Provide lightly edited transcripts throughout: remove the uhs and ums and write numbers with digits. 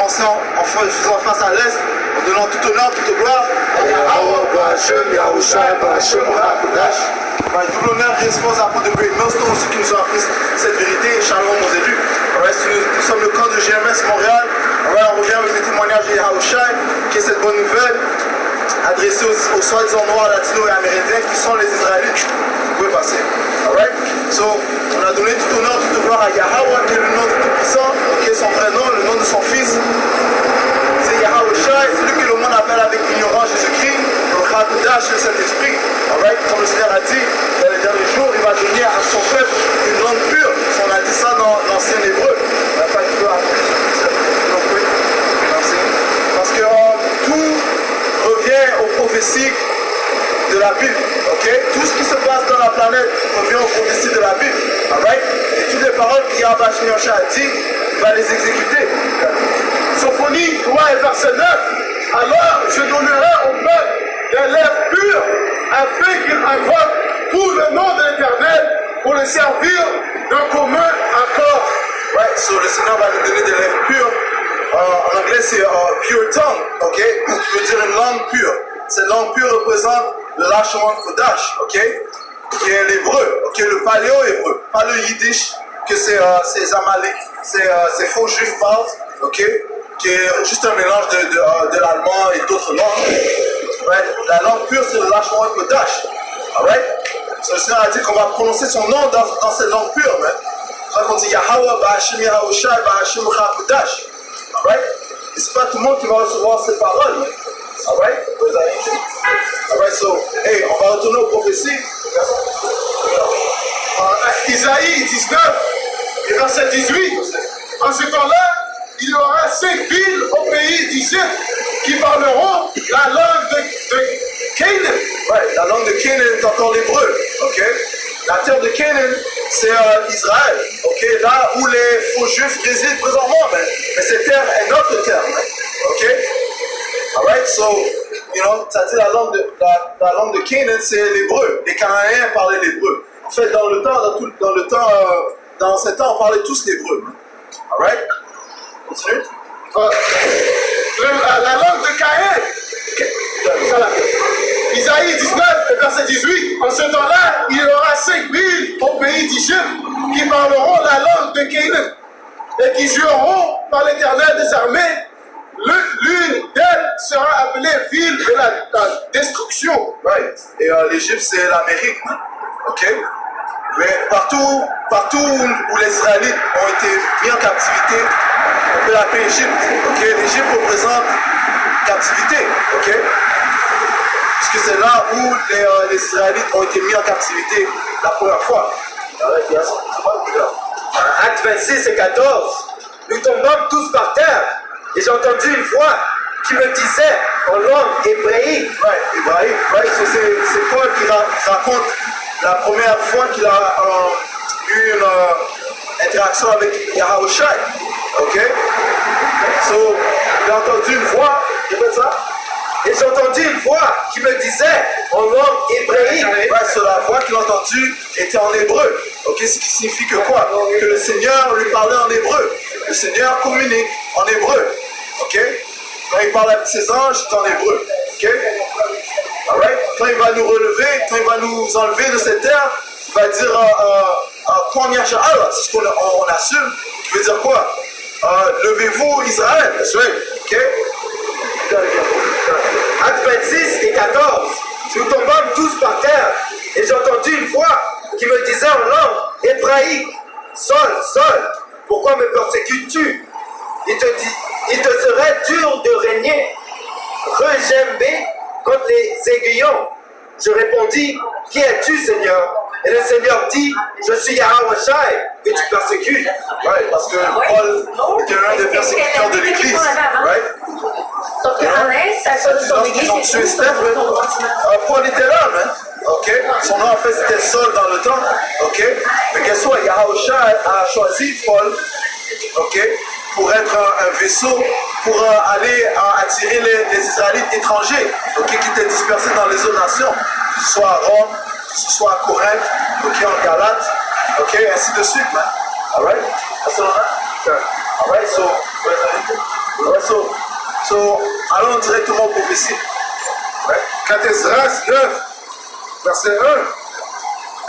commencer en faisant face à l'Est, en donnant tout honneur, toute gloire. Tout l'honneur et responsable à de Great Millstone, ceux qui nous ont appris cette vérité. Shalom aux élus. Nous sommes le camp de GMS Montréal. On revient avec les témoignages de Yahushai, qui est cette bonne nouvelle adressée aux soi-disant noirs, latinos et amérindiens qui sont les Israélites. Vous pouvez passer. So, on a donné tout honneur, toute gloire à Yahweh, qui est le nom du Tout-Puissant, qui est son vrai nom, le nom de son fils. C'est Yahushai, celui que le monde appelle avec ignorance Jésus-Christ, le Chakodash, le Saint-Esprit. Comme le Seigneur a dit, dans les derniers jours, il va donner à son peuple une langue pure. On a dit ça dans l'ancien hébreu. Parce que tout revient aux prophéties de la Bible. Tout ce qui se passe dans la planète revient aux prophéties de la Bible. Et toutes les paroles qu'Yahweh a dit, il va les exécuter. Sophonie 3 et verset 9. Alors je donnerai au peuple des lèvres pures afin qu'il invoque tout le nom de l'Éternel pour le servir d'un commun accord. So le Seigneur va nous donner des lèvres pures. En anglais c'est pure tongue, qui veut dire une langue pure. Cette langue pure représente le lâchement de Kodash, qui est l'hébreu, le paléo-hébreu, pas le yiddish que ces Amalek, ces faux juifs parlent, qui est juste un mélange de l'allemand et d'autres langues. La langue pure, c'est le lâchement de Kodash. So, le Seigneur a dit qu'on va prononcer son nom dans cette langue pure. C'est qu'on dit Yahweh, Ba'ashim Yahushai, Ba'ashim Kodash. Et c'est pas tout le monde qui va recevoir ces paroles. So, on va retourner aux prophéties. Isaïe 19, verset 18. En ce temps-là, il y aura 5 villes au pays d'Égypte qui parleront la langue de Canaan. La langue de Canaan est encore l'hébreu. La terre de Canaan, c'est Israël. Là où les faux juifs résident présentement. Mais cette terre est notre terre. So, ça dit la langue de Canaan, c'est l'hébreu. Les Cananéens parlaient l'hébreu. En fait, dans ce temps, on parlait tous l'hébreu. Continue. La langue de Caïn. Isaïe 19, verset 18. En ce temps-là, il y aura 5 villes au pays d'Égypte qui parleront la langue de Canaan et qui jureront par l'Éternel des armées. L'une d'elles sera appelée ville de la destruction. Et l'Égypte, c'est l'Amérique. Mais partout où les Israélites ont été mis en captivité, on peut l'appeler Égypte. L'Égypte représente captivité. Parce que c'est là où les Israélites ont été mis en captivité la première fois. Acte 26 et 14. Nous tombâmes tous par terre. Et j'ai entendu une voix qui me disait en langue hébraïque. C'est Paul qui raconte la première fois qu'il a eu une interaction avec Yahushai. So, il a entendu une voix, et j'ai entendu une voix qui me disait en langue hébraïque. La voix qu'il a entendue était en hébreu. Ce qui signifie que quoi? Que le Seigneur lui parlait en hébreu. Le Seigneur communique en hébreu. Quand il parle avec ses anges, c'est en hébreu. Quand il va nous relever, quand il va nous enlever de cette terre, il va dire c'est ce qu'on assume. Qui veut dire quoi? Levez-vous Israël. Acte 26 et 14. Nous tombâmes tous par terre et j'ai entendu une voix qui me disait en langue hébraïque: Saul, pourquoi me persécutes-tu? Il te serait dur de régner, regimber contre les aiguillons. Je répondis: Qui es-tu, Seigneur? Et le Seigneur dit: Je suis Yahushai, que tu persécutes. Parce que Paul était l'un des persécuteurs de l'Église. Lorsqu'ils ont tué Stephen, Paul était là, Son nom en fait c'était Saul dans le temps. Mais qu'est-ce que Yahushai a choisi Paul, pour être un vaisseau pour aller attirer les Israélites étrangers, qui étaient dispersés dans les autres nations, que ce soit à Rome, que ce soit à Corinthe, en Galate, ainsi de suite, Alright? So, Ouais, so, allons directement aux prophéties. Ouais. Quand Esdras 9, verset 1,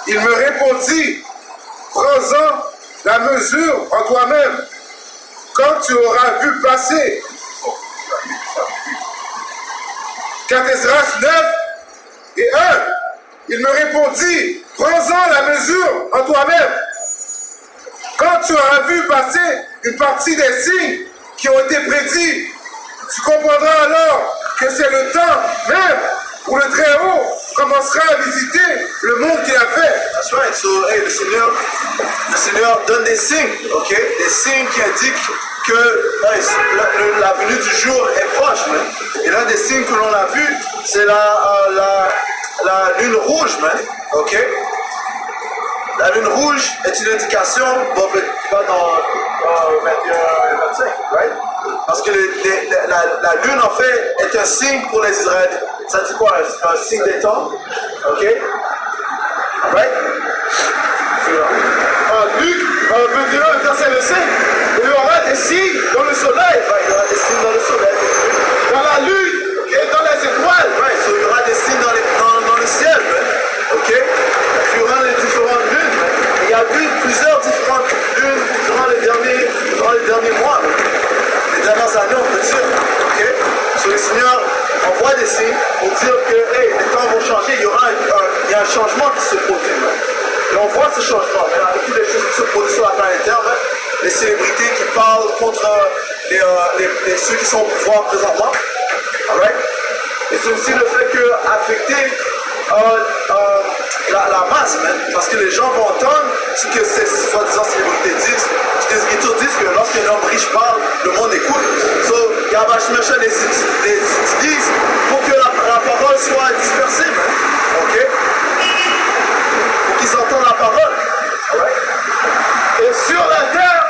il me répondit, prends-en la mesure en toi-même, quand tu auras vu passer. Quand Esdras 9 et 1, il me répondit, prends-en la mesure en toi-même, quand tu auras vu passer une partie des signes qui ont été prédits, tu comprendras alors que c'est le temps même où le Très-Haut commencera à visiter le monde qu'il a fait. That's right. So, hey, le Seigneur donne des signes, ok? Des signes qui indiquent que hey, la venue du jour est proche, man. Et l'un des signes que l'on a vu, c'est la lune rouge, man. Ok? La lune rouge est une indication, bon, pas dans 21 et 25, right? Parce que la lune, en fait, est un signe pour les Israélites. Ça dit quoi? Un signe des temps, ok? Right? En Luc 21, verset 5, il y aura des signes dans le soleil, Il y aura des signes dans le soleil. dans la lune et dans les étoiles. Right, so il y aura des signes dans le ciel, man. Ok? Durant les différentes lunes, man. Il y a eu plusieurs différentes lunes durant les derniers mois, man. Les dernières années, on peut dire. Ok? So le Seigneur envoie des signes pour dire que hey, les temps vont changer, il y a un changement qui se produit, man. Et on voit ce changement, man. Avec toutes les choses qui se produisent sur la planète Terre, man. Les célébrités qui parlent contre ceux qui sont au pouvoir présentement. Alright? Et c'est aussi le fait que affecter la masse, man, parce que les gens vont entendre ce que ces soi-disant célébrités disent. Parce que les Écritures disent que lorsqu'un homme riche parle, le monde écoute. So, Yahweh Shemesha les utilise pour que la parole soit dispersée, man. Ok? Pour qu'ils entendent la parole. Alright? Et sur la terre,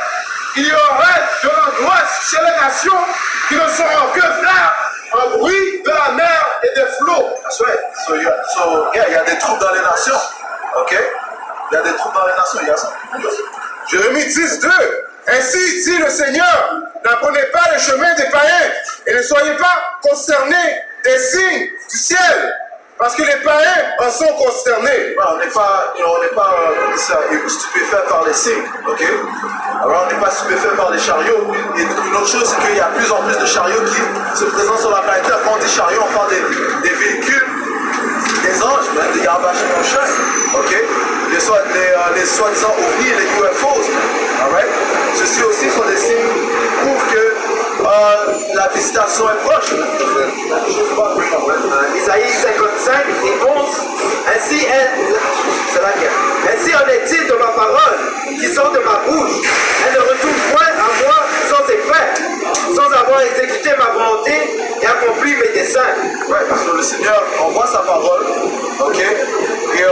il y aura de l'angoisse chez les nations qui ne sauront que faire un bruit de la mer et des flots. That's right. So, il y a des troubles dans les nations. Ok? Il y a des troubles dans les nations. Il y a ça. Jérémie 10, 2. Ainsi dit le Seigneur, n'apprenez pas le chemin des païens et ne soyez pas concernés des signes du ciel, parce que les païens en sont consternés. On n'est pas stupéfait par les signes, ok? Alors on n'est pas stupéfait par les chariots. Et une autre chose, c'est qu'il y a plus en plus de chariots qui se présentent sur la planète Terre. Quand on dit chariots, on parle des véhicules, des anges, man, des Yahweh Shemesha, ok? Les soi-disant ovnis, les UFOs, alright? Ceux-ci aussi sont des signes qui prouvent que la visitation est proche. Isaïe 55 et 11. Ainsi en est-il de ma parole qui sort de ma bouche. Elle ne retourne point à moi sans effet, sans avoir exécuté ma volonté et accompli mes desseins. Ouais, parce que le Seigneur envoie sa parole, ok? Et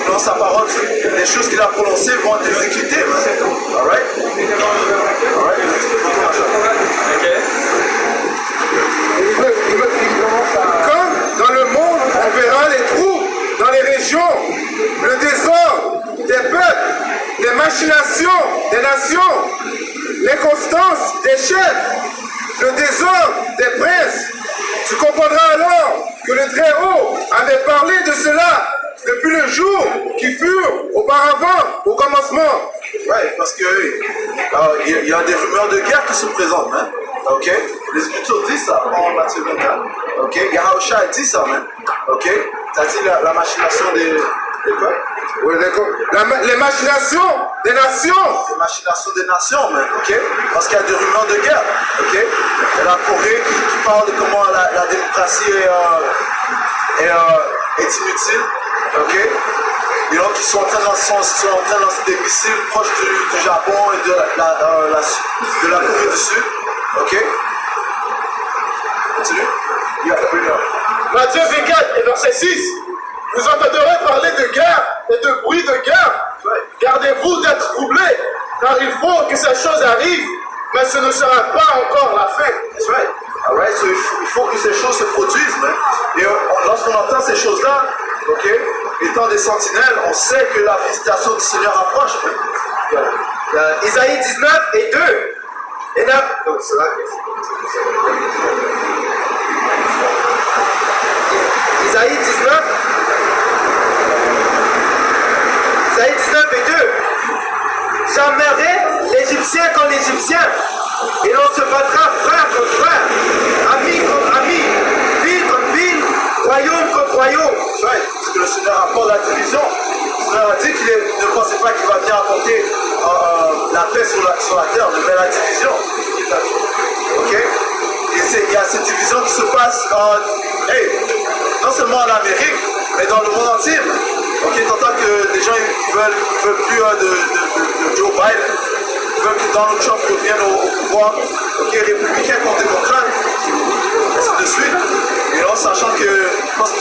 dans sa parole, les choses qu'il a prononcées vont être exécutées. Alright? Quand dans le monde on verra les troubles dans les régions, le désordre des peuples, les machinations des nations, l'inconstance des chefs, le désordre des princes, tu comprendras alors que le Très-Haut avait parlé de cela depuis le jour qui fut auparavant, au commencement. Ouais, parce que il y a des rumeurs de guerre qui se présentent, hein? Ok? Les Écritures disent ça en Matthieu 24. Ok? Yahusha dit ça, man. Ok? Ça dit la machination des peuples. Oui, d'accord. Les machinations des nations. Les machinations des nations, man. Ok? Parce qu'il y a des rumeurs de guerre. Ok? Il y a la Corée qui parle de comment la démocratie est inutile. Ok? Et donc ils sont en train de lancer des missiles proches du Japon et de la Corée du Sud. Ok? Continue. Matthieu 24 et verset 6. Vous entendrez parler de guerre et de bruit de guerre. Gardez-vous d'être troublés, car il faut que ces choses arrivent, mais ce ne sera pas encore la fin. That's right. Alright, so il faut que ces choses se produisent, man. Et lorsqu'on entend ces choses-là, ok, étant des sentinelles, on sait que la visitation du Seigneur approche. Isaïe 19 et 2. Isaïe 19 et 2. J'emmènerai l'Égyptien contre l'Égyptien, et l'on se battra frère contre frère, ami contre ami, ville contre ville, royaume contre royaume. Ouais, parce que le Seigneur apporte la division. Le Seigneur a dit qu'il ne pensait pas qu'il va venir apporter la paix sur la terre, mais la division. Ok? Et il y a cette division qui se passe non seulement en Amérique, mais dans le monde entier. Ok, t'entends que des gens ils veulent plus de Joe Biden, ils veulent que Donald Trump revienne au pouvoir, ok, républicain contre démocrate, ainsi de suite. Et là, sachant que, je pense que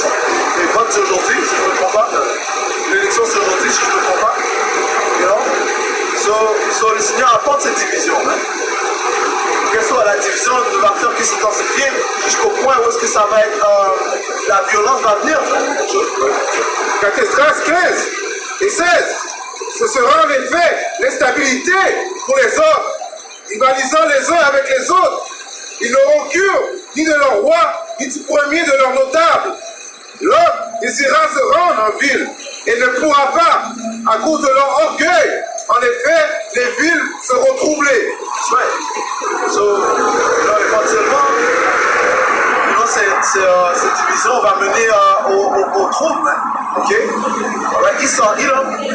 les votes c'est aujourd'hui, si je ne me trompe pas, l'élection c'est aujourd'hui, si je ne me trompe pas. You know? Le Seigneur apporte cette division. Hein? Quelle soit la division, ne va faire que s'intensifier jusqu'au point où est-ce que ça va être, la violence va venir. Cathestras 15 et 16. Ce sera en effet l'instabilité pour les hommes, rivalisant les uns avec les autres. Ils n'auront cure ni de leur roi, ni du premier de leurs notables. L'homme désirera se rendre en ville et ne pourra pas à cause de leur orgueil. En effet, les villes seront troublées. Ouais. Éventuellement, cette division va mener au trouble. Ok? Ouais, il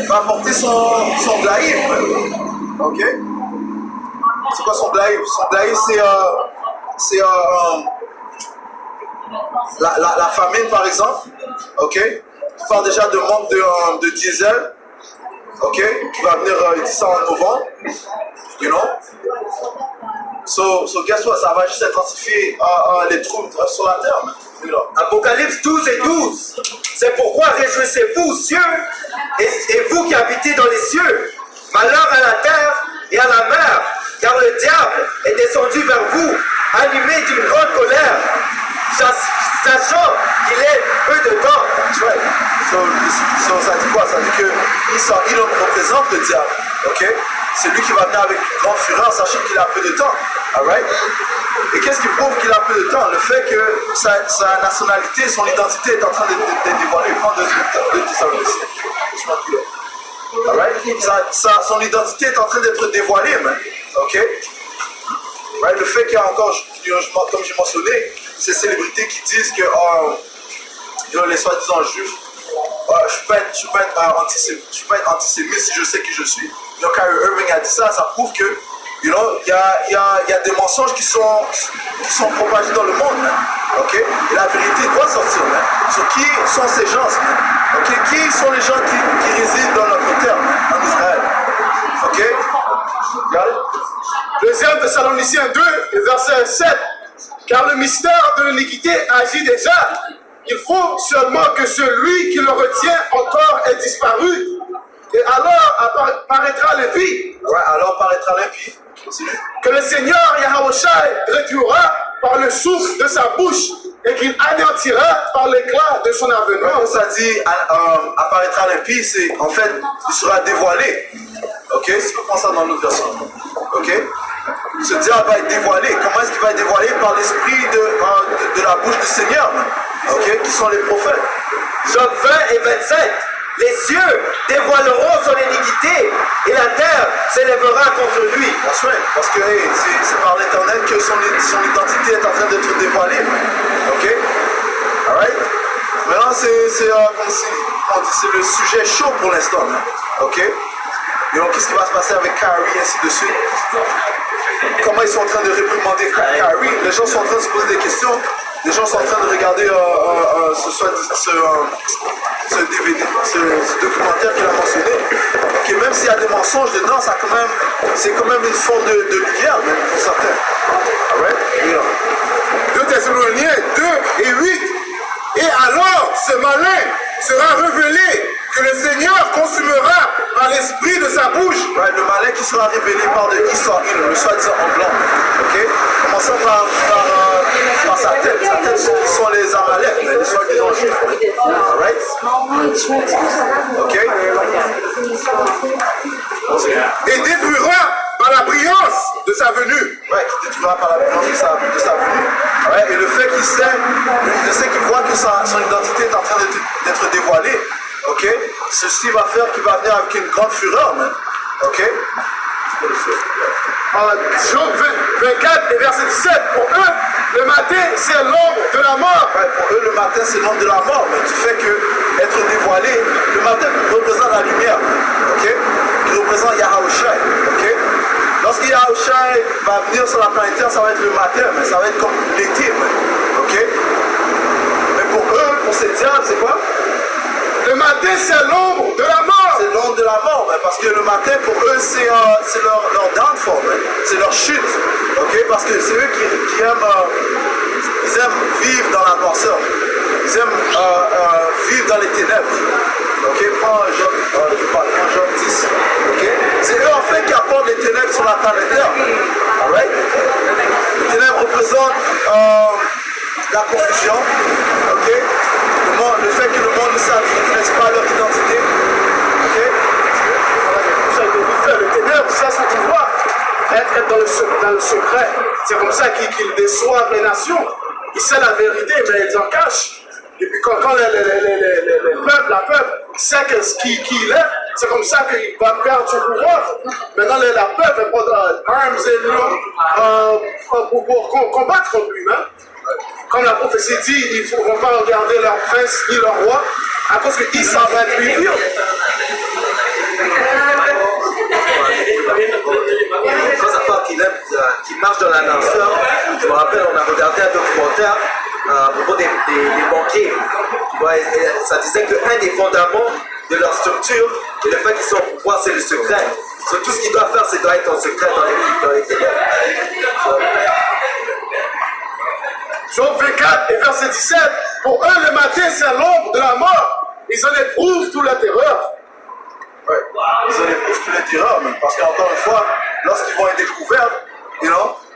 va apporter son glaïf. Ok? C'est quoi son glaïf? Son glaïf, c'est la famine, par exemple. Ok? Tu parles déjà de manque de diesel. Ok? Qui va venir, il dit ça en novembre. You know? So guess what? Ça va juste intensifier les troubles sur la terre. You know? Apocalypse 12 et 12. C'est pourquoi réjouissez-vous, cieux, et vous qui habitez dans les cieux. Malheur à la terre et à la mer, car le diable est descendu vers vous, animé d'une grande colère, sachant qu'il est peu de temps. Right. Ça dit quoi? Ça dit que il représente le diable. Ok? C'est lui qui va venir avec une grande fureur, sachant qu'il a peu de temps. Alright? Et qu'est-ce qui prouve qu'il a peu de temps? Le fait que sa nationalité, son identité est en train d'être dévoilée. Prends 2 Thessaloniciens. Alright? Son identité est en train d'être dévoilée, man. Ok? Right? Le fait qu'il y a encore, comme j'ai mentionné, ces célébrités qui disent que les soi-disant juifs, je peux être antisémite si je sais qui je suis. Donc, Kyrie Irving a dit ça, ça prouve que il y a des mensonges qui sont propagés dans le monde. Hein? Okay? Et la vérité doit sortir. Hein? Sur qui sont ces gens? Hein? Okay? Qui sont les gens qui résident dans notre terre, en Israël? Ok? Regardez. 2 Thessaloniciens 2, verset 7. Car le mystère de l'iniquité agit déjà. Il faut seulement que celui qui le retient encore ait disparu. Et alors paraîtra l'impie. Ouais, alors paraîtra l'impie. Que le Seigneur Yahawashi réduira par le souffle de sa bouche et qu'il anéantira par l'éclat de son avènement. Quand ça dit apparaîtra l'impie, c'est en fait, il sera dévoilé. Ok, si vous pensez dans notre version. Ok, ce diable va être dévoilé. Comment est-ce qu'il va être dévoilé? Par l'esprit de la bouche du Seigneur. Ok, qui sont les prophètes. Job 20 et 27. Les cieux dévoileront son iniquité et la terre s'élèvera contre lui. That's right. Parce que c'est par l'Éternel que son identité est en train d'être dévoilée. Ok? Alright? Maintenant, c'est le sujet chaud pour l'instant. Ok? Et donc, qu'est-ce qui va se passer avec Kyrie et ainsi de suite? Comment ils sont en train de réprimander Kyrie? Les gens sont en train de se poser des questions. Les gens sont en train de regarder ce DVD, ce documentaire qu'il a mentionné. Okay, même s'il y a des mensonges dedans, c'est quand même une forme de lumière, même pour certains. Alright? Yeah. 2 Thessaloniciens 2 et 8. Et alors, ce malin sera révélé que le Seigneur consumera par l'esprit de sa bouche. Right, le malin qui sera révélé par le Israël, le soi-disant en blanc. Ok? Commençons par sa tête. Sa tête sont les Amalek, les soi-disant juifs. Alright? Ok? Et détruira par la brillance de sa venue. Ouais, qui détruira par la brillance de sa venue. Ouais, et le fait qu'il qu'il voit que son identité est en train d'être dévoilée. Ok, ceci va faire qu'il va venir avec une grande fureur, man. Ok. Job 24 et verset 17, pour eux, le matin, c'est l'ombre de la mort. Ouais, pour eux, le matin, c'est l'ombre de la mort, mais du fait que être dévoilé, le matin représente la lumière, ok, qui représente Yahawashi, ok. Lorsque Yahawashi va venir sur la planète Terre, ça va être le matin, mais ça va être comme l'été, ok. Mais pour eux, pour ces diables, c'est quoi? Le matin, c'est l'ombre de la mort. C'est l'ombre de la mort, ben, parce que le matin, pour eux, c'est leur downfall, ben, c'est leur chute, ok? Parce que c'est eux qui aiment, ils aiment vivre dans la noirceur, ils aiment vivre dans les ténèbres, ok? Prends Job 10, ok? C'est eux, en fait, qui apportent les ténèbres sur la planète Terre, alright? Les ténèbres représentent la confusion, ok? Le fait que le monde ne connaisse pas leur identité. Ok? Le ténèbre, c'est son pouvoir. Être dans le secret. C'est comme ça qu'ils déçoivent les nations. Ils savent la vérité, mais ils en cachent. Et puis quand la peuple sait qui il est, c'est comme ça qu'il va perdre son pouvoir. Maintenant, la peuple prend armes et lions pour combattre contre lui-même. Comme la prophétie dit, ils ne vont pas regarder leur prince ni leur roi, à cause qu'ils s'en va être lui vivre. Quand ça parle qu'il marche dans la noirceur, je me rappelle, on a regardé un documentaire à propos des banquiers. Ouais, ça disait qu'un des fondaments de leur structure et le fait qu'ils sont au pouvoir, c'est le secret. Donc, tout ce qu'ils doivent faire, c'est doit être en secret dans les ténèbres. Job 24 et verset 17, pour eux le matin c'est l'ombre de la mort, ils en éprouvent toute la terreur. Ouais. Ils en éprouvent toute la terreur, mais parce qu'encore une fois, lorsqu'ils vont être découverts,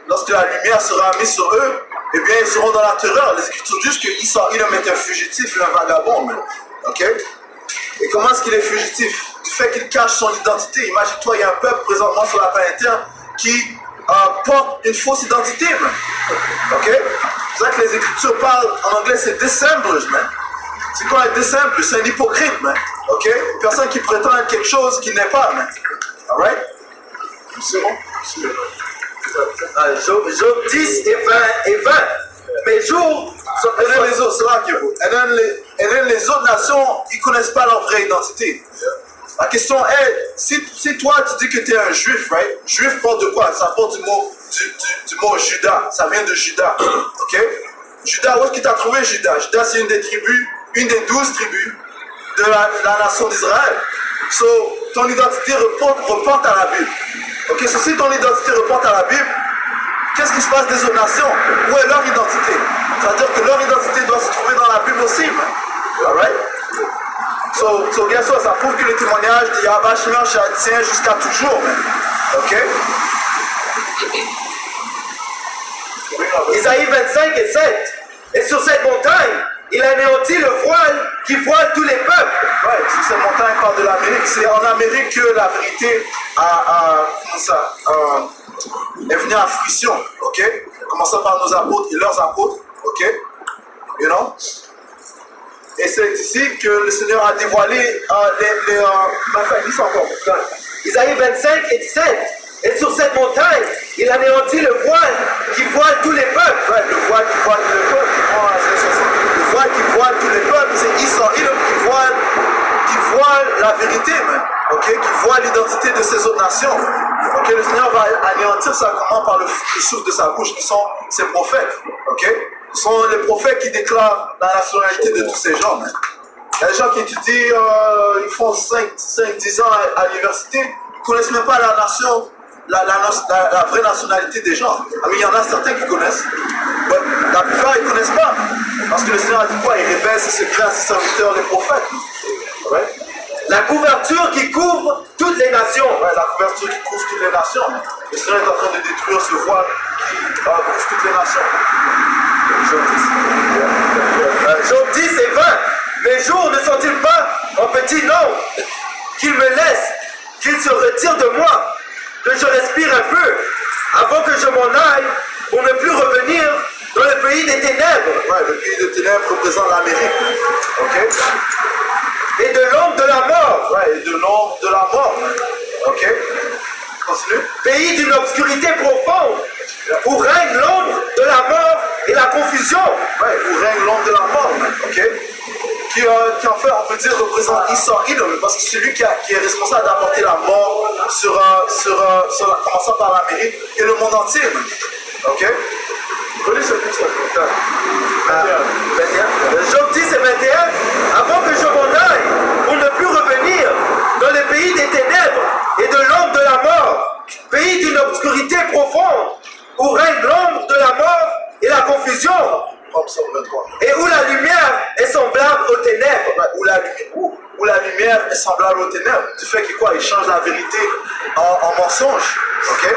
lorsque la lumière sera mise sur eux, eh bien ils seront dans la terreur. Les Écritures disent qu'Israël est un fugitif, un vagabond, ok? Et comment est-ce qu'il est fugitif? Du fait qu'il cache son identité. Imagine-toi, il y a un peuple présentement sur la planète Terre qui porte une fausse identité, man. Ok? C'est ça que les Écritures parlent, en anglais c'est dissemblers, man. C'est quoi un dissembler? C'est un hypocrite, man. Ok? Une personne qui prétend être quelque chose qu'il n'est pas, man. Alright? C'est bon? Job 10 et 20. Mes jours sont les autres, c'est là qu'il faut. Et les autres nations, ils ne connaissent pas leur vraie identité. La question est, si toi tu dis que tu es un juif, right? Juif porte de quoi? Ça porte du mot Juda. Ça vient de Juda. Ok? Juda, où est-ce qu'il t'a trouvé Juda? Juda, c'est une des 12 tribus de la nation d'Israël. So, ton identité reporte à la Bible. Ok? So, si ton identité reporte à la Bible, qu'est-ce qui se passe des autres nations? Où est leur identité? C'est-à-dire que leur identité doit se trouver dans la Bible aussi, man. Alright? So bien sûr, ça prouve que le témoignage de Yahweh tient jusqu'à toujours, man. Ok? Isaïe 25 et 7. Et sur cette montagne, il anéantit le voile qui voile tous les peuples. Ouais, sur cette montagne, parle de l'Amérique. C'est en Amérique que la vérité est venue à fruition. Ok? Commençant par nos apôtres et leurs apôtres. Ok? You know? Et c'est ici que le Seigneur a dévoilé Isaïe 25 et 17. Et sur cette montagne, il anéantit le voile qui voile tous les peuples. Ouais, le voile qui voile tous les peuples. Le voile qui voile tous les peuples, c'est Israël qui voile la vérité, même. Ok? Qui voile l'identité de ces autres nations. Ok? Le Seigneur va anéantir ça comment? Par le souffle de sa bouche, qui sont ses prophètes. Ok? Ce sont les prophètes qui déclarent la nationalité de tous ces gens. Il y a des gens qui étudient, ils font 5-10 ans à l'université, ils ne connaissent même pas la nation, la vraie nationalité des gens. Mais il y en a certains qui connaissent. Mais la plupart, ils ne connaissent pas. Parce que le Seigneur a dit quoi? Il révèle ses secrets à ses serviteurs, les prophètes. Ouais. La couverture qui couvre toutes les nations. Ouais, la couverture qui couvre toutes les nations. Le Seigneur est en train de détruire ce voile qui couvre toutes les nations. Job 10 et 20. Mes jours ne sont-ils pas en petit nombre? Qu'il me laisse, qu'il se retire de moi. que je respire un peu avant que je m'en aille pour ne plus revenir dans le pays des ténèbres. Ouais, le pays des ténèbres représente l'Amérique. Ok? Et de l'ombre de la mort. Ouais, et de l'ombre de la mort. Ok? Continue. Pays d'une obscurité profonde où règne l'ombre de la mort et la confusion. Ouais, où règne l'ombre de la mort. Ok? Qui en fait, on peut dire, représente Esau, Edom, parce que c'est lui qui est responsable d'apporter la mort commençant par l'Amérique et le monde entier. Ok? Relis ce texte. 21. Job 10 et 21. Avant que je m'en aille pour ne plus revenir dans le pays des ténèbres et de l'ombre de la mort, pays d'une obscurité profonde où règne l'ombre de la mort et la confusion, et où la lumière est semblable aux ténèbres. Où la lumière est semblable aux ténèbres. Du fait que quoi? Il change la vérité en mensonge. Ok?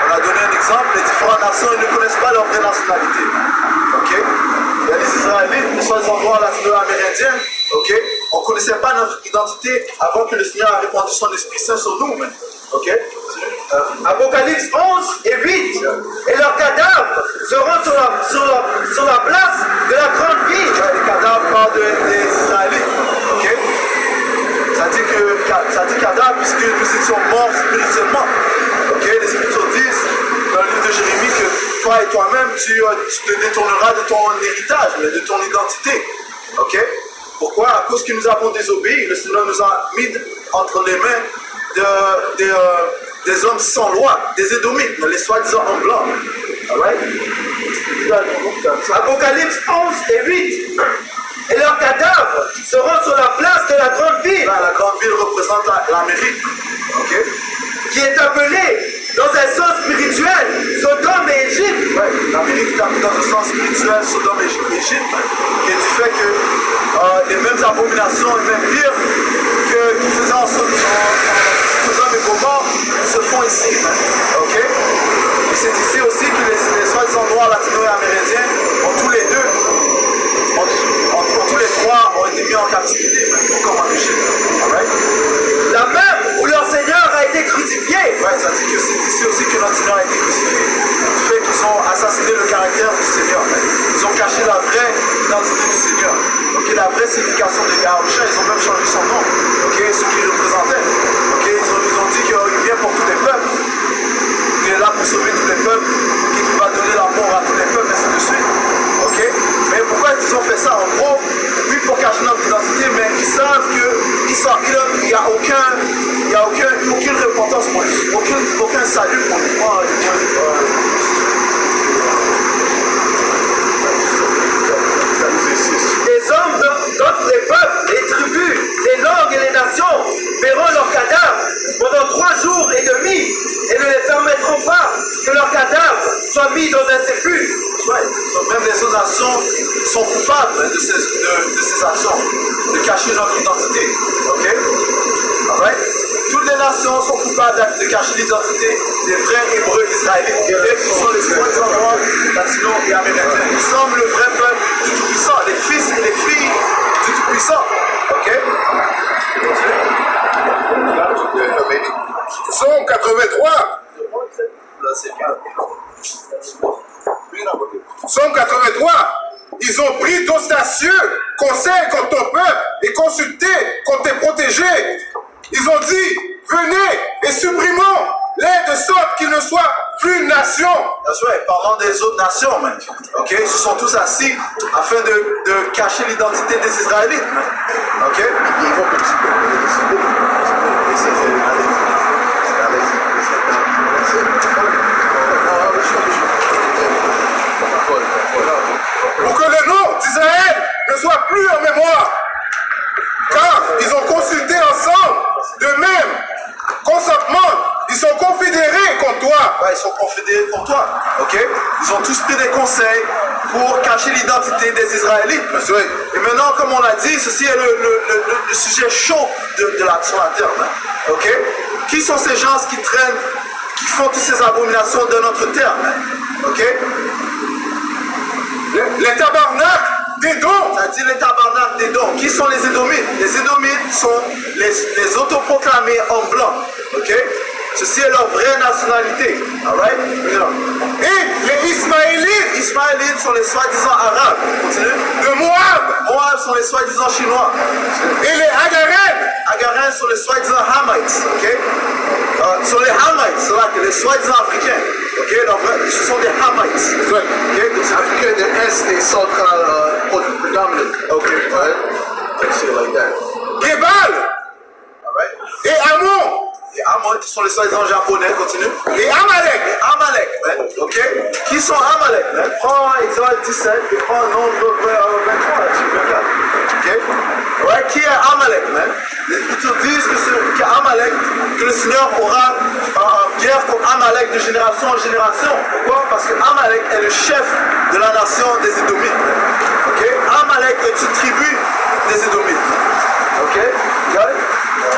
On a donné un exemple. Les différentes nations ne connaissent pas leur vraie nationalité. Ok? Il y a les Israélites, les soi-disant noirs latino-amérindiens. Ok? On ne connaissait pas notre identité avant que le Seigneur a répandu son Esprit Saint sur nous. Ok? Apocalypse 11 et 8. Et leurs cadavres seront sur la place de la grande ville. Les cadavres parlent des Israélites. Ok? Ça dit cadavre puisque nous étions morts spirituellement. Ok? Les Écritures disent dans le livre de Jérémie que toi et toi-même tu te détourneras de ton héritage, mais de ton identité. Ok? Pourquoi? À cause que nous avons désobéi, le Seigneur nous a mis entre les mains des hommes sans loi, des Édomites, les soi-disant hommes blancs. Alright? Apocalypse 11 et 8. Et leurs cadavres seront sur la place de la grande ville. Là, la grande ville représente l'Amérique. Ok? Qui est appelée dans un sens spirituel Sodome et Égypte. Ouais, l'Amérique est appelée dans un sens spirituel Sodome et Égypte, qui est du fait que les mêmes abominations et même pires qui faisaient en Sodome et Gomorrhe se font ici. Ok? Et c'est ici aussi que les soi-disant noirs latino et amérindiens ont tous les deux, tous les trois ont été mis en captivité, comme en Égypte. Alright? La même où leur Seigneur a été crucifié. Ouais, ça dit que c'est ici aussi que notre Seigneur a été crucifié. Du fait qu'ils ont assassiné le caractère du Seigneur. Ils ont caché la vraie identité du Seigneur. Ok, la vraie signification de Yahusha, ils ont même changé son nom. Ok, ce qu'il représentait. Ok, ils ont dit qu'il vient pour tous les peuples. Qu'il est là pour sauver tous les peuples. Qu'il va donner l'amour à tous les peuples, ainsi de suite. Ok, mais pourquoi ils ont fait ça? En gros, oui, pour cacher notre identité, mais ils savent qu'il n'y a aucune repentance pour lui, aucun salut pour lui. Les hommes d'autres les peuples, les tribus, les langues et les nations verront leurs cadavres pendant 3 jours et demi et ne les permettront pas que leurs cadavres soient mis dans un sépulcre. Ouais. Donc même les autres nations sont coupables de ces actions, de cacher notre identité. Ok? Alright? Toutes les nations sont coupables de cacher l'identité des vrais Hébreux israélites. Et qui sont les soi-disant noirs, latinos et amérindiens. Nous sommes le vrai peuple du Tout-Puissant, les fils et les filles du Tout-Puissant. Ok? Psaume 83. Psaume 83. Ils ont pris d'audacieux conseils contre ton peuple et consulté contre tes protégés. Ils ont dit, venez et supprimons-les de sorte qu'ils ne soient plus une nation. That's right. Parlant des autres nations, man. Ok? Ils se sont tous assis afin de cacher l'identité des Israélites, man. Ok? Pour que le nom d'Israël ne soit plus en mémoire. Car ils ont consulté ensemble, de même, consentement, ils sont confédérés contre toi. Ouais, ils sont confédérés contre toi. Ok? Ils ont tous pris des conseils pour cacher l'identité des Israélites. Et maintenant, comme on l'a dit, ceci est le sujet chaud sur la terre. Man. Ok? Qui sont ces gens qui traînent, qui font toutes ces abominations de notre terre? Man? Ok? Les tabarnaks d'Édom. Ça dit les tabarnaks d'Édom. Qui sont les Édomites? Les Édomites sont les autoproclamés hommes blancs. Ok? Ceci est leur vraie nationalité. Alright? Et les Ismaélites Ismaélites sont les soi-disant arabes. Continue. de Moab Moab sont les soi-disant chinois. et les Hagarènes Agarins sont les soi-disant Hamites. Ok? Sont les Hamites, c'est là que les soi-disant africains. Ok? Donc, ce sont des Hamites. Right. Ok? Donc, c'est Africa, the S, they so-called predominant. Okay. Right? Shit like that. Gebal Alright? et Ammon Les Hamites sont les soi-disant japonais. Continue. et Amalek. Amalek, man. Ok? Qui sont Amalek? Man? Prends Exode 17 et prends Nombre 23 là-dessus. Regarde. Ok? Right? Qui est Amalek, man? Les Écritures disent que Amalek, que le Seigneur aura guerre contre Amalek de génération en génération. Pourquoi? Parce que Amalek est le chef de la nation des Édomites. Ok? Amalek est une tribu des Édomites. Ok? Got it?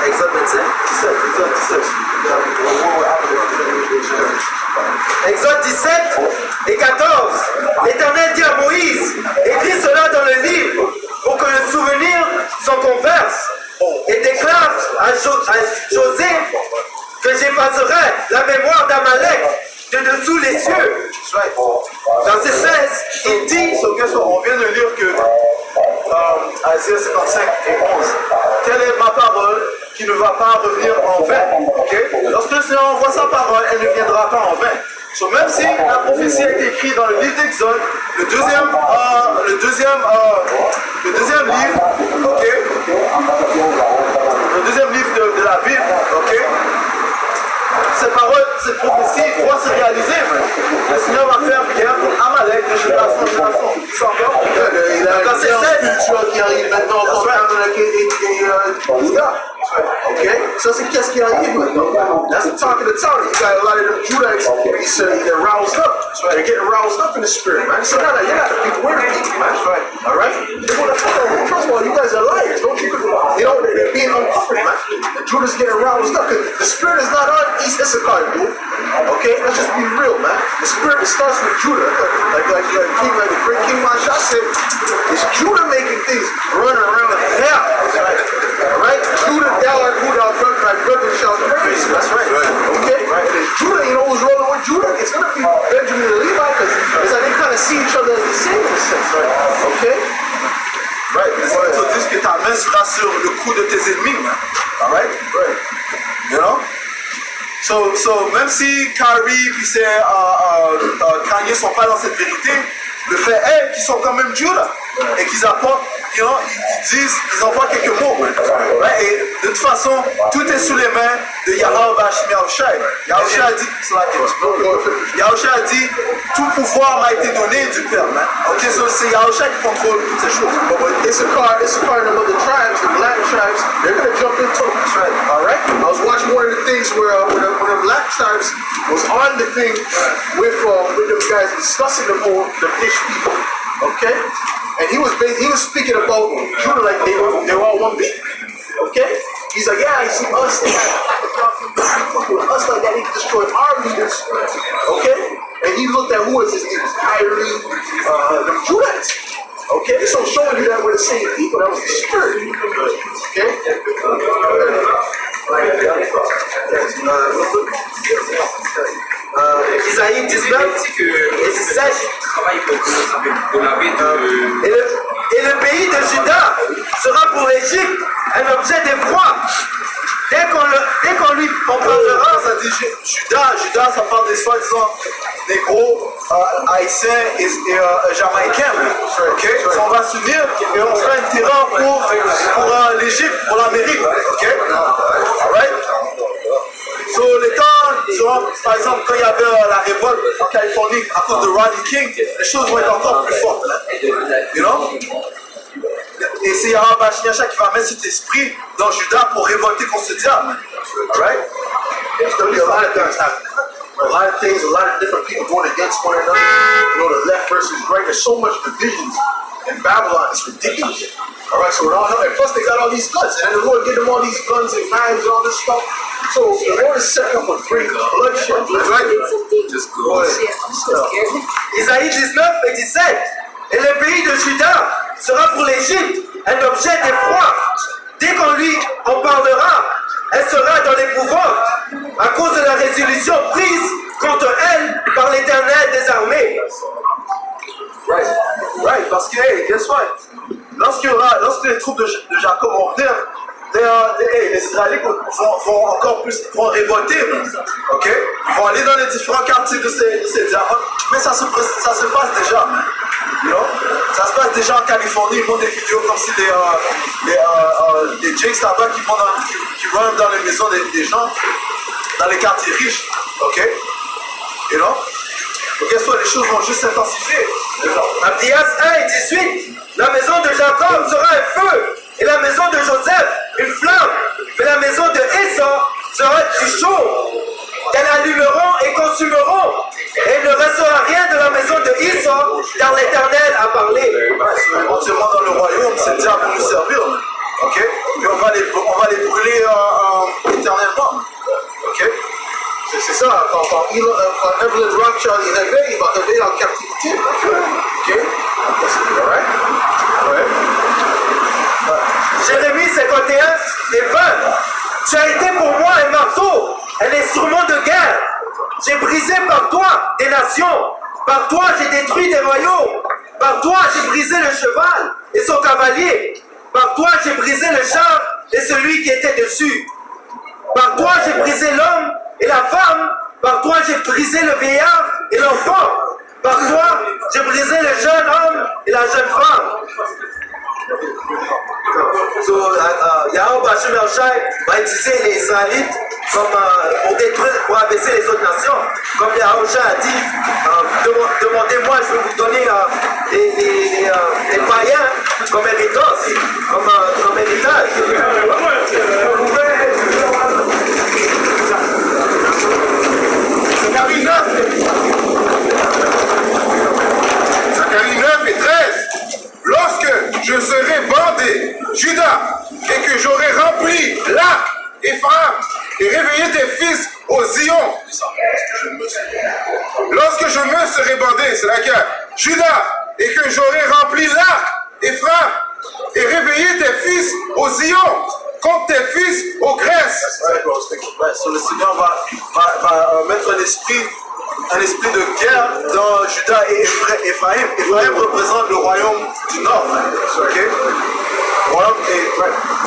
Exode 27. 17. Exode 17. Exode 17 et 14. L'Éternel dit à Moïse, écris cela dans le livre pour que le souvenir s'en converse et déclare à José que j'effacerai la mémoire d'Amalek de dessous les cieux. Verset 16, il dit, On vient de lire que Isaïe 55 et 11. Telle est ma parole qui ne va pas revenir en vain. Okay? Lorsque le Seigneur envoie sa parole, elle ne viendra pas en vain. So, même si la prophétie a été écrite dans le livre d'Exode, le deuxième livre, okay? Le deuxième livre de la Bible, okay? Ces paroles, cette prophétie doit se réaliser. Le Seigneur va faire guerre contre Amalek de génération en génération. Tu sais encore? Il a un Verset 7. spirituel qui arrive maintenant contre Amalek et Juda. Okay? Ça c'est qu'est-ce qui arrive maintenant. That's the talk of the town. You got a lot of them Judites, he said they're roused up. They're getting roused up in the spirit, man. So now you're not the people, we're the people, man. Alright? They want to follow. First of all, you guys are liars. Don't you? They're being uncovered, man. The Judah's getting roused up because the spirit is not on East Issachar, dude. Okay? Let's just be real, man. The spirit starts with Judah. Like the great King Masha said, it's Judah making things run around hell. Right? Judah, thou art who thou art, thy brother shall praise. That's right. Okay? And it's Judah, you know who's rolling with Judah? It's going to be Benjamin and Levi because it's like they kind of see each other as the same in a sense. Right? Okay? Right. Les Écritures disent que ta main sera sur le cou de tes ennemis. Alright? Right. You know? So même si Kyrie puis Kanye ne sont pas dans cette vérité, le fait est qu'ils sont quand même Judah et qu'ils apportent, ils disent, ils envoient quelques mots. Right? Et de toute façon, tout est sous les mains de Yahweh Bashim Yahushai. Yahushai a dit, tout pouvoir m'a été donné du Père. Ok, so c'est Yahushai qui contrôle toutes ces choses. Issachar and the other tribes, the black tribes, they're going to jump into it. That's right. All right? I was watching one of the things where the black tribes was on the thing with them guys discussing the Ish people. Okay? And he was speaking about Judah like they were all one beat. Okay? He's like, yeah, I see us like that. He destroyed our leaders. Okay? And he looked at who was his leaders? Kyrie, the Judites. Okay? So showing you that we're the same people. That was the spirit. Okay? Isaïe 19 et 17. Et le pays de Juda sera pour l'Égypte un objet d'effroi. Dès qu'on lui en parlera, Ça dit Judas, ça parle des soi-disant négros, haïtiens et jamaïcains. Ok? So, on va se souvenir et on fera une terreur pour l'Égypte, pour l'Amérique. Ok? Alright? So, les temps, par exemple, quand il y avait la révolte en Californie à cause de Rodney King, les choses vont être encore plus fortes. You know? Et c'est Yahweh Bashniacha qui va mettre cet esprit dans Judas pour révolter contre ce diable. Alright? There's going to be a lot of things happening. A lot of things, a lot of different people going against one another. You know, the left versus right. There's so much divisions in Babylon. It's ridiculous. All right, so and plus they got all these guns, and then the Lord gave them all these guns and knives and all this stuff. So the Lord is setting up a great bloodshed. Right? Just go ahead. Isaïe 19 et 17. Et le pays de Juda sera pour l'Égypte un objet d'effroi. Dès qu'on lui en parlera, elle sera dans l'épouvante à cause de la résolution prise contre elle par l'Éternel des armées. Right, parce que, hey, guess what? Lorsque les troupes de Jacob vont venir, les Israélites vont encore plus révolter, ok? Ils vont aller dans les différents quartiers de ces diamants, mais ça se passe déjà, you know? Ça se passe déjà en Californie. Ils montrent des vidéos comme si des Jakes là-bas qui rentrent dans les maisons des gens, dans les quartiers riches, ok? You know? Donc, guess what? Les choses vont juste s'intensifier. Abdias 1 et 18. La maison de Jacob sera un feu, et la maison de Joseph une flamme, mais la maison de Esau sera du chaud, qu'elles allumeront et consumeront, et il ne restera rien de la maison de Esau, car l'Éternel a parlé. Éventuellement dans le royaume, c'est déjà pour nous servir, ok? Et on va les brûler éternellement, ok? C'est ça, quand Evelyn Rothschild il va réveiller en captivité. Ok? Alright? Ouais. Jérémie 51 et 20. Tu as été pour moi un marteau, un instrument de guerre. J'ai brisé par toi des nations. Par toi j'ai détruit des royaumes. Par toi j'ai brisé le cheval et son cavalier. Par toi j'ai brisé le char et celui qui était dessus. Par toi j'ai brisé l'homme et la femme. Par toi j'ai brisé le vieillard et l'enfant. Par toi j'ai brisé le jeune homme et la jeune femme. Yahweh Hashem El-Shai va utiliser les Israélites comme, pour détruire, pour abaisser les autres nations. Comme Yahweh a dit, demandez-moi, je vais vous donner des païens comme héritage, comme héritage. Zacharie 9 et 13. Lorsque je serai bandé, Judas, et que j'aurai rempli l'arc, Éphraïm, et réveillé tes fils au Zion. Lorsque je me serai bandé, c'est laquelle? Judas, et que j'aurai rempli l'arc, Éphraïm, et réveillé tes fils au Zion, contre tes fils aux Grèces. So le Seigneur va mettre un esprit de guerre dans Juda et Ephraïm. Ephraïm représente le royaume du Nord. Okay?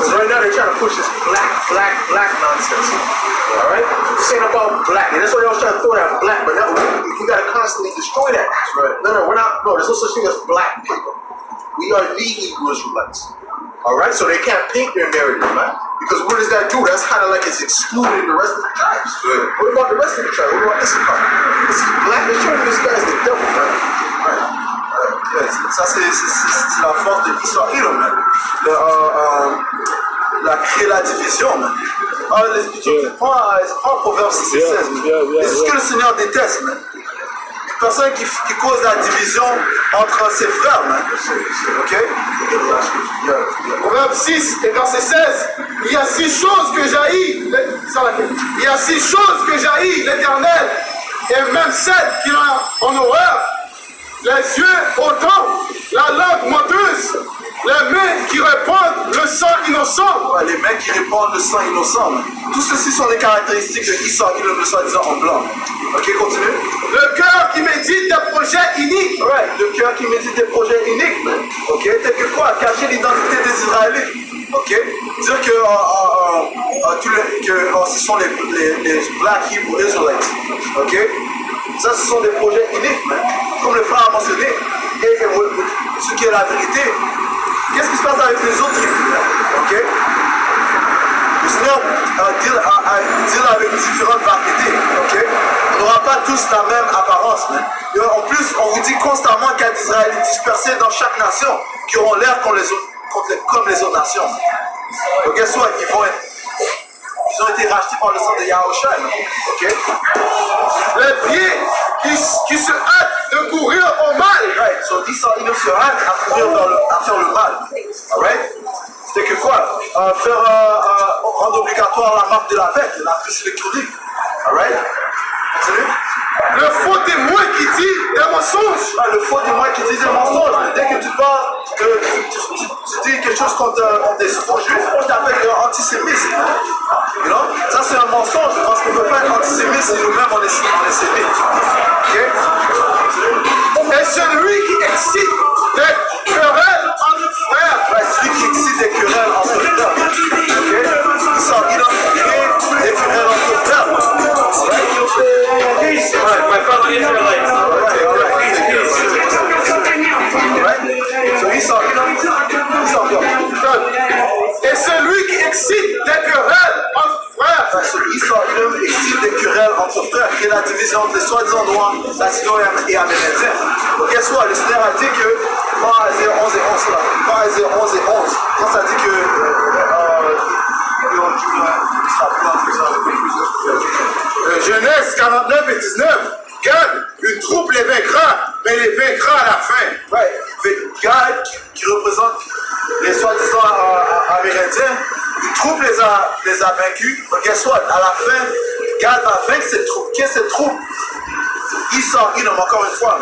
So right now they're trying to push this black nonsense. Alright? This ain't about black. And that's why they always try to throw that black, but now we gotta constantly destroy that. Right. No, we're not. No, there's no such thing as black people. We are the Hebrew Israelites. Alright? So they can't paint their narrative, man. Because what does that do? That's kind of like it's excluding the rest of the tribes. Right. What about the rest of the tribes? What about Issachar? This is black. They're showing this guy's the devil, man. Alright. Ça, c'est la force de l'Israël, créer la division. Prends Proverbe 6 et 16. Et c'est ce que le Seigneur déteste. Une personne qui cause la division entre ses frères. Ok? Proverbe 6 et verset 16. Il y a 6 choses que jaillit. Il y a 6 choses que jaillit l'Éternel, et même 7 qu'il a en horreur. Les yeux hautants, la langue menteuse, les mains qui répandent le sang innocent. Les mains qui répandent le sang innocent. Tout ceci sont les caractéristiques de Israël, le soi-disant en blanc. Ok, continue. Le cœur qui médite des projets iniques. Ouais, le cœur qui médite des projets iniques. Ok, tel que quoi? Cacher l'identité des Israélites. Ok, dire que ce sont les Black Hebrew Israelites. Ok, ça ce sont des projets uniques, comme le frère a mentionné. Et ce qui est la vérité, qu'est-ce qui se passe avec les autres tribus? Ok, le Seigneur deal avec différentes variétés. Ok, on n'aura pas tous la même apparence. Et en plus, on vous dit constamment qu'il y a des Israélites dispersés dans chaque nation qui auront l'air comme les autres nations. Donc, guess what? Ils ont été rachetés par le sang de Yahushua. Ok? Les pieds qui se hâtent de courir au mal. Right. So, Israël se hâte à courir à faire le mal. Alright? C'est que quoi? Rendre obligatoire la marque de la bête, la prise électronique. Alright? Continue. Le faux témoin qui dit des mensonges. Le faux témoin qui dit des mensonges. Dès que tu parles, tu dis quelque chose contre des faux juifs, on t'appelle antisémiste. You know? Ça c'est un mensonge, parce qu'on ne peut pas être antisémite si nous-mêmes on est sémites. Okay? Et celui qui excite des querelles entre frères. Ouais, celui qui excite des querelles entre frères. Okay? Esau, Edom crée des querelles entre frères. Peace, my fellow Israelites. So Esau, Edom, Et celui qui excite des querelles entre frères. Esau, Edom excite des querelles entre frères, qui est la division des soi-disant noirs, latino et amérindiens. Donc, qu'est-ce que le Seigneur a dit que, dans Isaiah 11 et 11, là, dans Isaiah 11 et 11, quand ça dit que, Genèse 49 et 19. Gad, une troupe les vaincra, mais les vaincra à la fin. ouais, Gad, qui représente les soi-disant amérindiens, une troupe les a vaincus. Donc, guess what? À la fin, Gad va vaincre cette troupe. Qu'est-ce que cette troupe? Esau, Edom, encore une fois.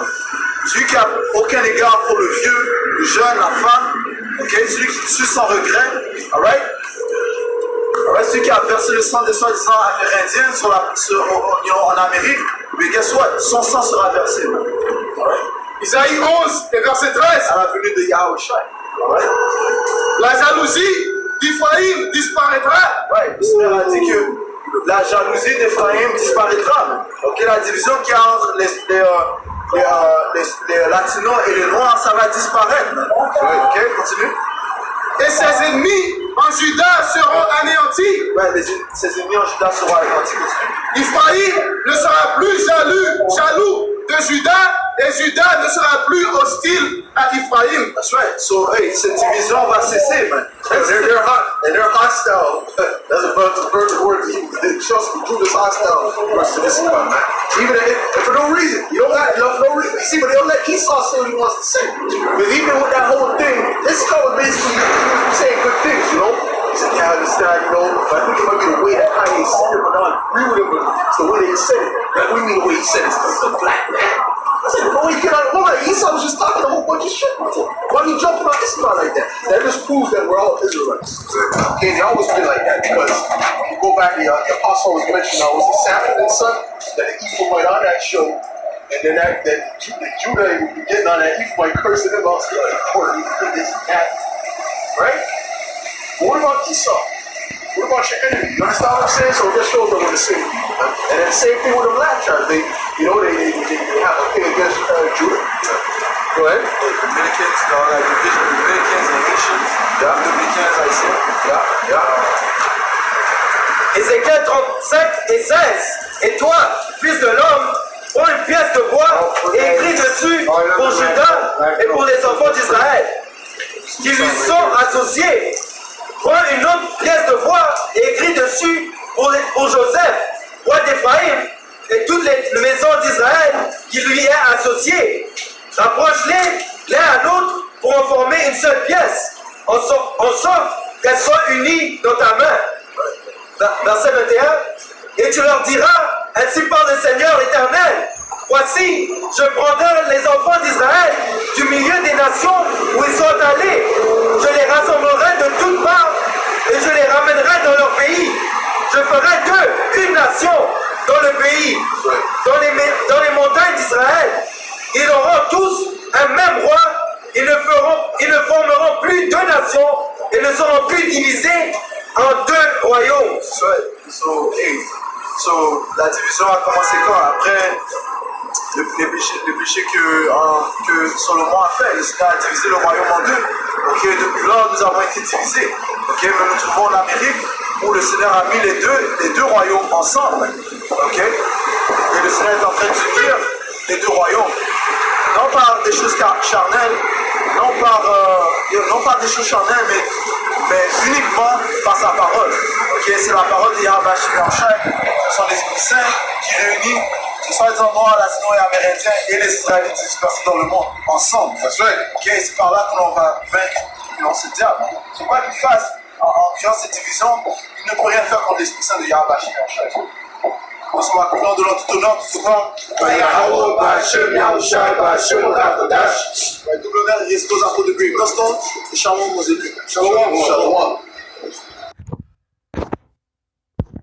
Celui qui n'a aucun égard pour le vieux, le jeune, la femme. Okay? Celui qui tue sans regret. Alright? Alright? Celui qui a versé le sang des soi-disant amérindiens en Amérique. Mais guess what? Son sang sera versé. Alright? Isaïe 11 et verset 13. À la venue de Yahushua. Alright? La jalousie d'Ephraïm disparaîtra. Ouais, le Seigneur a dit que la jalousie d'Ephraïm disparaîtra. Ok, la division qu'il y a entre les latinos et les noirs, ça va disparaître. Ok, continue. Et ses ennemis en Juda seront anéantis. Ouais, ses ennemis en Juda seront anéantis. Continue. Ephraïm ne sera plus jaloux de Juda, et Juda ne sera plus hostile à Ephraïm. That's right. So, hey, cette division va cesser, man. They're hostile. That's a perfect word. Trust me, Judah's hostile versus this one, man. Even if for no reason. You don't got enough, no reason. You see, but they don't let Esau say what he wants to say. But even with that whole thing, this is called basically saying good things, you know? He said, yeah, I understand, you know, but I think it might be the way that Kanye said it, but I agree with him, but it's the way that he said it. Like, what do you mean the way he said it? It's a black man. I said, no, you cannot. Hold on, Esau was just talking a whole bunch of shit before. Why are you jumping on Esau like that? That just proves that we're all Israelites. Okay, they always been like that because if you go back, the apostle was mentioned, was it Sapphire's son? That the Ephraimite on that show, and then that Judah would be getting on that Ephraimite cursing him out, saying, "He did this and that." Right? But what about Esau? What about your enemy? You understand what I'm saying? So it just shows them what the same. And then the same thing with the black tribes. They have a thing against Judah. Go ahead. Dominicans, dans la division Dominicans et Haitians. Yeah. Dominicains, Haïtiens. Yeah. Ézéchiel 35 et 16. Et toi, fils de l'homme, prends une pièce de bois et écris dessus pour Juda et pour les enfants d'Israël, qui lui sont associés. Prends une autre pièce de bois et écris dessus pour Joseph, roi d'Éphraïm, et toutes les maisons d'Israël qui lui est associée. Rapproche-les l'un à l'autre pour en former une seule pièce, en sorte qu'elles soient unies dans ta main. Verset 21. Et tu leur diras, ainsi parle le Seigneur l'Éternel, voici, je prendrai les enfants d'Israël du milieu des nations où ils sont allés. Je les rassemblerai de toutes parts et je les ramènerai dans leur pays. Je ferai d'eux une nation dans le pays, dans les montagnes d'Israël. Ils auront tous un même roi. Ils ne formeront plus deux nations et ne seront plus divisés en deux royaumes. So, la division a commencé quand? Après les péchés que Salomon a fait. Le Seigneur a divisé le royaume en deux. Okay? Depuis là, nous avons été divisés. Okay? Mais nous trouvons en Amérique où le Seigneur a mis les deux royaumes ensemble. Okay? Et le Seigneur est en train d'unir les deux royaumes. Non par des choses charnelles, non par des choses charnelles, mais uniquement par sa parole. Okay? C'est la parole de Yahweh Shemashai, ce sont les esprits saints qui réunissent, ce sont les endroits latinos et amérindiens et les Israélites dispersés dans le monde ensemble. Okay? C'est par là que l'on va vaincre ce diable. Il ne faut pas qu'il fasse, en créant cette division, il ne peut rien faire contre l'esprit saint de Yahweh Shemashai. On se va comprendre de l'autre tout honneur, tout souvent. He is supposed to put the great dust on. Shalom was in it. Shalom. Shalom.